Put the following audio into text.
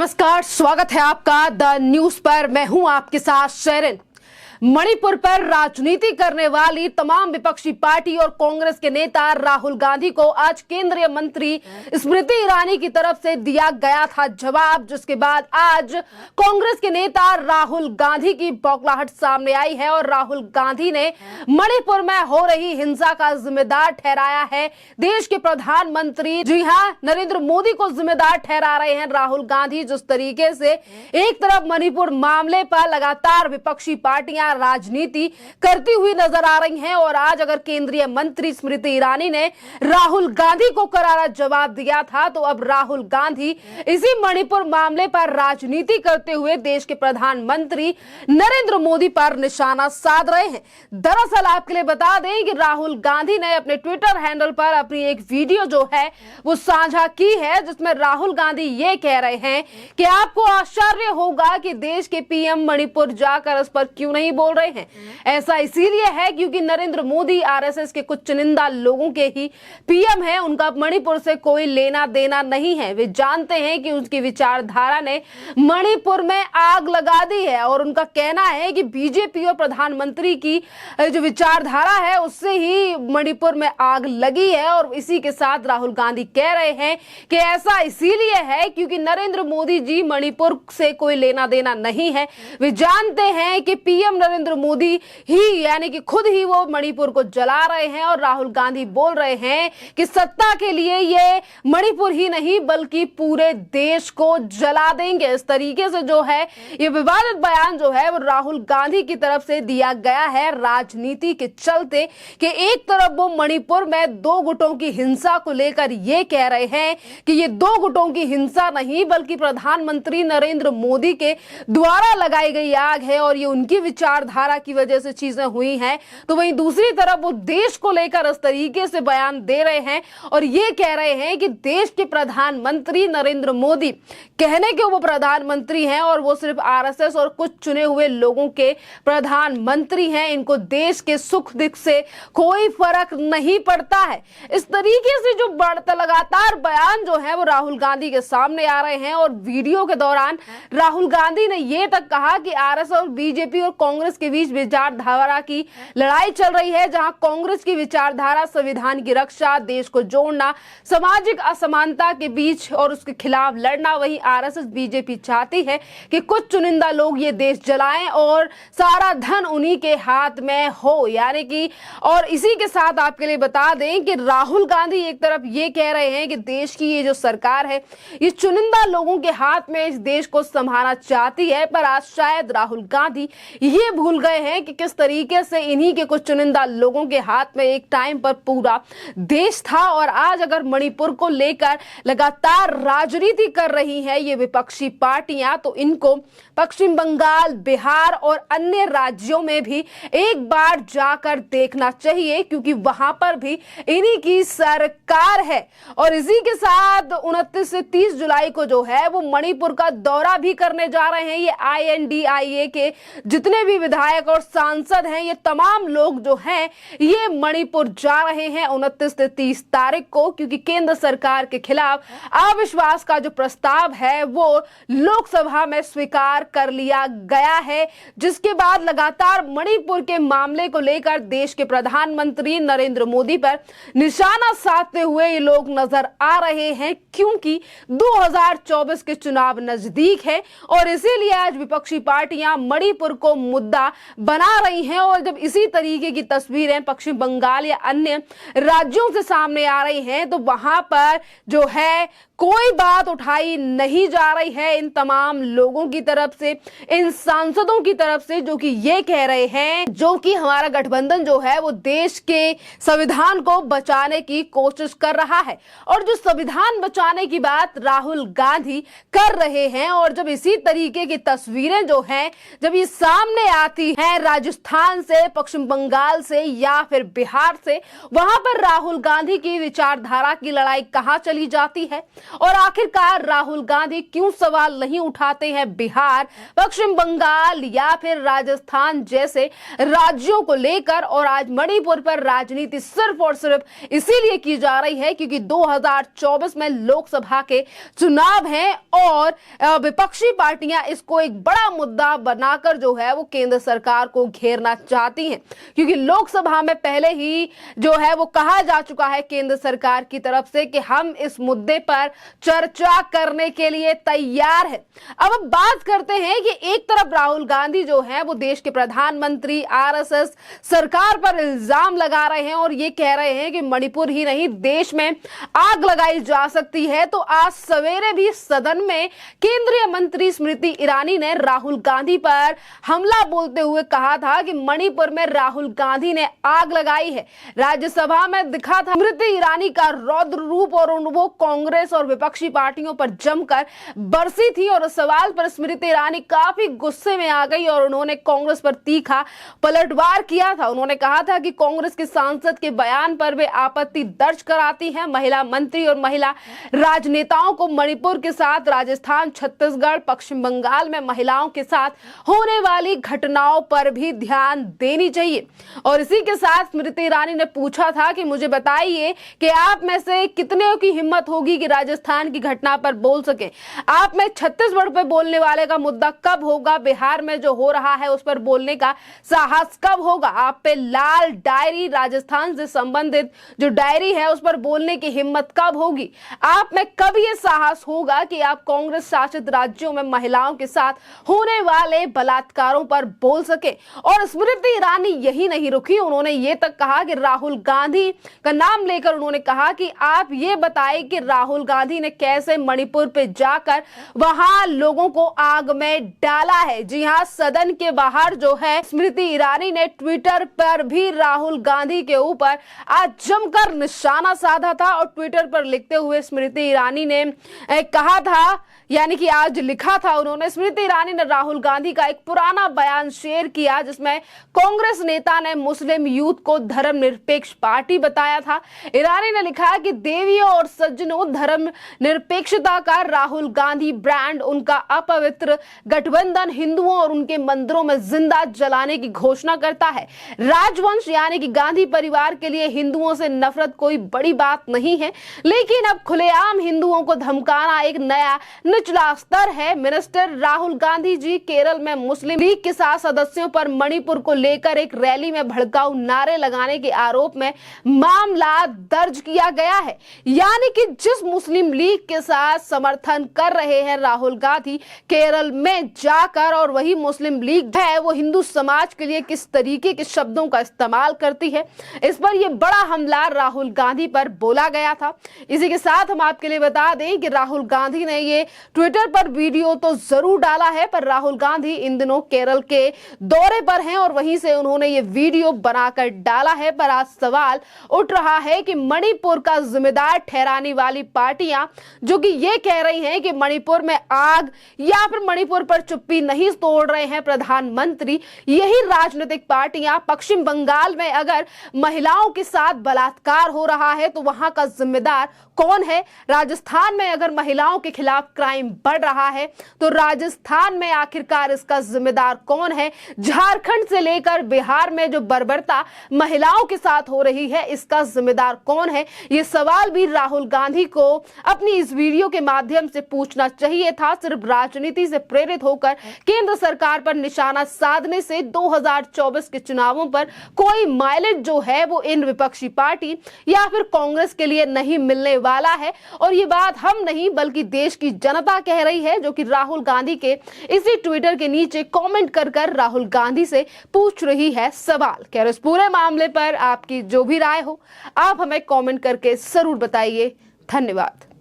नमस्कार, स्वागत है आपका द न्यूज पर। मैं हूं आपके साथ शेरिन। मणिपुर पर राजनीति करने वाली तमाम विपक्षी पार्टी और कांग्रेस के नेता राहुल गांधी को आज केंद्रीय मंत्री स्मृति ईरानी की तरफ से दिया गया था जवाब, जिसके बाद आज कांग्रेस के नेता राहुल गांधी की बौखलाहट सामने आई है और राहुल गांधी ने मणिपुर में हो रही हिंसा का जिम्मेदार ठहराया है देश के प्रधानमंत्री। जी हां, नरेंद्र मोदी को जिम्मेदार ठहरा रहे हैं राहुल गांधी। जिस तरीके से एक तरफ मणिपुर मामले पर लगातार विपक्षी पार्टियां राजनीति करती हुई नजर आ रही हैं और आज अगर केंद्रीय मंत्री स्मृति ईरानी ने राहुल गांधी को करारा जवाब दिया था, तो अब राहुल गांधी इसी मणिपुर मामले पर राजनीति करते हुए देश के प्रधानमंत्री नरेंद्र मोदी पर निशाना साध रहे हैं। दरअसल आपके लिए बता दें कि राहुल गांधी ने अपने ट्विटर हैंडल पर अपनी एक वीडियो जो है वो साझा की है, जिसमें राहुल गांधी ये कह रहे हैं कि आपको आश्चर्य होगा कि देश के पीएम मणिपुर जाकर इस पर क्यों नहीं बोल रहे हैं। ऐसा इसीलिए है क्योंकि नरेंद्र मोदी आरएसएस के कुछ चुनिंदा लोगों के ही पीएम हैं, उनका मणिपुर से कोई लेना देना नहीं है। वे जानते हैं कि उनकी विचारधारा ने मणिपुर में आग लगा दी है और उनका कहना है कि बीजेपी और प्रधानमंत्री की जो विचारधारा है उससे ही मणिपुर में आग लगी है। और इसी के साथ राहुल गांधी कह रहे हैं कि ऐसा इसीलिए है क्योंकि नरेंद्र मोदी जी मणिपुर से कोई लेना देना नहीं है। वे जानते हैं कि पीएम नरेंद्र मोदी ही यानी कि खुद ही वो मणिपुर को जला रहे हैं और राहुल गांधी बोल रहे हैं कि सत्ता के लिए ये मणिपुर ही नहीं बल्कि पूरे देश को जला देंगे। इस तरीके से जो है ये विवादित बयान जो है वो राहुल गांधी की तरफ से दिया गया है राजनीति के चलते कि एक तरफ वो मणिपुर में दो गुटों की हिंसा को लेकर ये कह रहे हैं कि ये दो गुटों की हिंसा नहीं बल्कि प्रधानमंत्री नरेंद्र मोदी के द्वारा लगाई गई आग है और ये उनकी विचारधारा की वजह से चीजें हुई हैं। तो वहीं दूसरी तरफ वो देश को लेकर इस तरीके से बयान दे रहे हैं और ये कह रहे हैं कि देश के प्रधानमंत्री नरेंद्र मोदी कहने के वो प्रधानमंत्री हैं और वो सिर्फ आरएसएस और कुछ चुने हुए लोगों के प्रधानमंत्री हैं। इनको देश के सुख दुख से कोई फर्क नहीं पड़ता है। इस तरीके से जो बढ़ता लगातार बयान जो है वो राहुल गांधी के सामने आ रहे हैं और वीडियो के दौरान राहुल गांधी ने ये तक कहा कि आरएसएस और बीजेपी और कांग्रेस के बीच विचारधारा की लड़ाई चल रही है, जहां कांग्रेस की विचारधारा संविधान की रक्षा, देश को जोड़ना, सामाजिक असमानता के बीच और उसके खिलाफ लड़ना, वहीं आरएसएस बीजेपी चाहती है कि कुछ चुनिंदा लोग ये देश जलाएं और सारा धन उन्हीं के हाथ में हो। यानी कि और इसी के साथ आपके लिए बता दें कि राहुल गांधी एक तरफ ये कह रहे हैं कि देश की ये जो सरकार है ये चुनिंदा लोगों के हाथ में इस देश को संभालना चाहती है, पर आज शायद राहुल गांधी ये भूल गए हैं कि किस तरीके से इन्हीं के कुछ चुनिंदा लोगों के हाथ में एक टाइम पर पूरा देश था। और आज अगर मणिपुर को लेकर लगातार राजनीति कर रही है ये विपक्षी पार्टियां, तो इनको पश्चिम बंगाल, बिहार और अन्य राज्यों में भी एक बार जाकर देखना चाहिए क्योंकि वहां पर भी इन्हीं की सरकार है। और इसी के साथ 29 से 30 जुलाई को जो है वो मणिपुर का दौरा भी करने जा रहे हैं। ये INDIA के जितने भी विधायक और सांसद हैं ये तमाम लोग जो हैं ये मणिपुर जा रहे हैं 29 से 30 तारीख को, क्योंकि केंद्र सरकार के खिलाफ अविश्वास का जो प्रस्ताव है वो लोकसभा में स्वीकार कर लिया गया है, जिसके बाद लगातार मणिपुर के मामले को लेकर देश के प्रधानमंत्री नरेंद्र मोदी पर निशाना साधते हुए ये लोग नजर आ रहे हैं, क्योंकि 2024 के चुनाव नजदीक है और इसीलिए आज विपक्षी पार्टियां मणिपुर को मुद्दा बना रही हैं। और जब इसी तरीके की तस्वीरें पश्चिम बंगाल या अन्य राज्यों से सामने आ रही हैं तो वहां पर जो है कोई बात उठाई नहीं जा रही है इन तमाम लोगों की तरफ से, इन सांसदों की तरफ से, जो कि ये कह रहे हैं जो कि हमारा गठबंधन जो है वो देश के संविधान को बचाने की कोशिश कर रहा है। और जो संविधान बचाने की बात राहुल गांधी कर रहे हैं और जब इसी तरीके की तस्वीरें जो हैं जब ये सामने आती हैं राजस्थान से, पश्चिम बंगाल से या फिर बिहार से, वहां पर राहुल गांधी की विचारधारा की लड़ाई कहां चली जाती है और आखिरकार राहुल गांधी क्यों सवाल नहीं उठाते हैं बिहार, पश्चिम बंगाल या फिर राजस्थान जैसे राज्यों को लेकर। और आज मणिपुर पर राजनीति सिर्फ और सिर्फ इसीलिए की जा रही है क्योंकि 2024 में लोकसभा के चुनाव हैं और विपक्षी पार्टियां इसको एक बड़ा मुद्दा बनाकर जो है वो केंद्र सरकार को घेरना चाहती हैं, क्योंकि लोकसभा में पहले ही जो है वो कहा जा चुका है केंद्र सरकार की तरफ से कि हम इस मुद्दे पर चर्चा करने के लिए तैयार हैं। अब बात करते हैं कि एक तरफ राहुल गांधी जो है वो देश के प्रधानमंत्री आरएसएस सरकार पर इल्जाम लगा रहे हैं और ये कह रहे हैं कि मणिपुर ही नहीं देश में आग लगाई जा सकती है। तो आज सवेरे भी सदन में केंद्रीय मंत्री स्मृति ईरानी ने राहुल गांधी पर हमला बोलते हुए कहा था कि मणिपुर में राहुल गांधी ने आग लगाई है। राज्यसभा में दिखा था स्मृति ईरानी का रौद्र रूप और वो कांग्रेस और विपक्षी पार्टियों पर जमकर बरसी थी और इस सवाल पर स्मृति ईरानी काफी गुस्से में आ गई और उन्होंने कांग्रेस पर तीखा पलटवार किया था। उन्होंने कहा था कि कांग्रेस के सांसद के बयान पर वे आपत्ति दर्ज कराती हैं। महिला मंत्री और महिला राजनेताओं को मणिपुर के साथ राजस्थान, छत्तीसगढ़, पश्चिम बंगाल में महिलाओं के साथ होने वाली घटनाओं पर भी ध्यान देनी चाहिए। और इसी के साथ स्मृति ईरानी ने पूछा था कि मुझे बताइए कि आप में से कितने की हिम्मत होगी कि राजस्थान की घटना पर बोल सके, आप में छत्तीसगढ़ पे बोलने वाले का मुद्दा कब होगा, बिहार में जो हो रहा है उस पर बोलने का साहस कब होगा, आप पे लाल डायरी राजस्थान से संबंधित जो डायरी है उस पर बोलने की हिम्मत कब होगी, आप में कब यह साहस होगा कि आप कांग्रेस शासित राज्यों में महिलाओं के साथ होने वाले बलात्कारों पर बोल सके। और स्मृति ईरानी यही नहीं रुकी, उन्होंने ये तक कहा कि राहुल गांधी का नाम लेकर उन्होंने कहा कि आप ये बताएं कि राहुल गांधी ने कैसे मणिपुर पे जाकर वहां लोगों को आग में डाला है। जी हां, सदन के बाहर जो है स्मृति ईरानी ने ट्विटर पर भी राहुल गांधी के ऊपर आज जमकर निशाना साधा था और ट्विटर पर लिखते हुए स्मृति ईरानी ने कहा था, यानी कि आज लिखा था उन्होंने, स्मृति ईरानी ने राहुल गांधी का एक पुराना बयान शेयर किया जिसमें कांग्रेस नेता ने मुस्लिम यूथ को धर्मनिरपेक्ष पार्टी बताया था। ईरानी ने लिखा कि देवियों और सज्जनों, धर्मनिरपेक्षता का राहुल गांधी ब्रांड उनका अपवित्र गठबंधन हिंदुओं और उनके मंदिरों में जिंदा जलाने की घोषणा करता है। राजवंश यानी कि गांधी परिवार के लिए हिंदुओं से नफरत कोई बड़ी बात नहीं है, लेकिन अब खुलेआम हिंदुओं को धमकाना एक नया निचला स्तर है। मिनिस्टर राहुल गांधी जी केरल में मुस्लिम लीग के साथ सदस्यों पर मणिपुर को लेकर एक रैली में भड़काऊ नारे लगाने के आरोप में मामला दर्ज किया गया है। यानी कि जिस मुस्लिम लीग के साथ समर्थन कर रहे हैं राहुल गांधी केरल में जाकर, और वही मुस्लिम लीग है वो हिंदू समाज के लिए किस तरीके के शब्दों का इस्तेमाल करती है, इस पर यह बड़ा हमला राहुल गांधी पर बोला गया था। इसी के साथ हम आपके लिए बता दें कि राहुल गांधी ने ये ट्विटर पर वीडियो तो जरूर डाला है, पर राहुल गांधी इन दिनों केरल के दौरे पर हैं और वहीं से उन्होंने ये वीडियो बनाकर डाला है। पर आज सवाल उठ रहा है कि मणिपुर का जिम्मेदार ठहराने वाली पार्टियां जो कि ये कह रही हैं कि मणिपुर में आग या फिर मणिपुर पर चुप्पी नहीं तोड़ रहे हैं प्रधानमंत्री, यही राजनीतिक पार्टियां पश्चिम बंगाल में अगर महिलाओं के साथ बलात्कार हो रहा है तो वहां का जिम्मेदार कौन है, राजस्थान में अगर महिलाओं के खिलाफ क्राइम बढ़ रहा है तो राजस्थान में आखिरकार इसका जिम्मेदार कौन है, झारखंड से लेकर बिहार में जो बर्बरता महिलाओं के साथ हो रही है इसका जिम्मेदार कौन है। ये सवाल भी राहुल गांधी को अपनी इस वीडियो के माध्यम से पूछना चाहिए था। सिर्फ राजनीति से प्रेरित होकर केंद्र सरकार पर निशाना साधने से 2024 के चुनावों पर कोई माइलेज जो है वो इन विपक्षी पार्टी या फिर कांग्रेस के लिए नहीं मिलने वाला है। और ये बात हम नहीं बल्कि देश की जनता कह रही है, जो कि राहुल गांधी के इसी ट्विटर के नीचे कमेंट कर राहुल गांधी से पूछ रही है सवाल। खैर, इस पूरे मामले पर आपकी जो भी राय हो आप हमें कमेंट करके जरूर बताइए। धन्यवाद।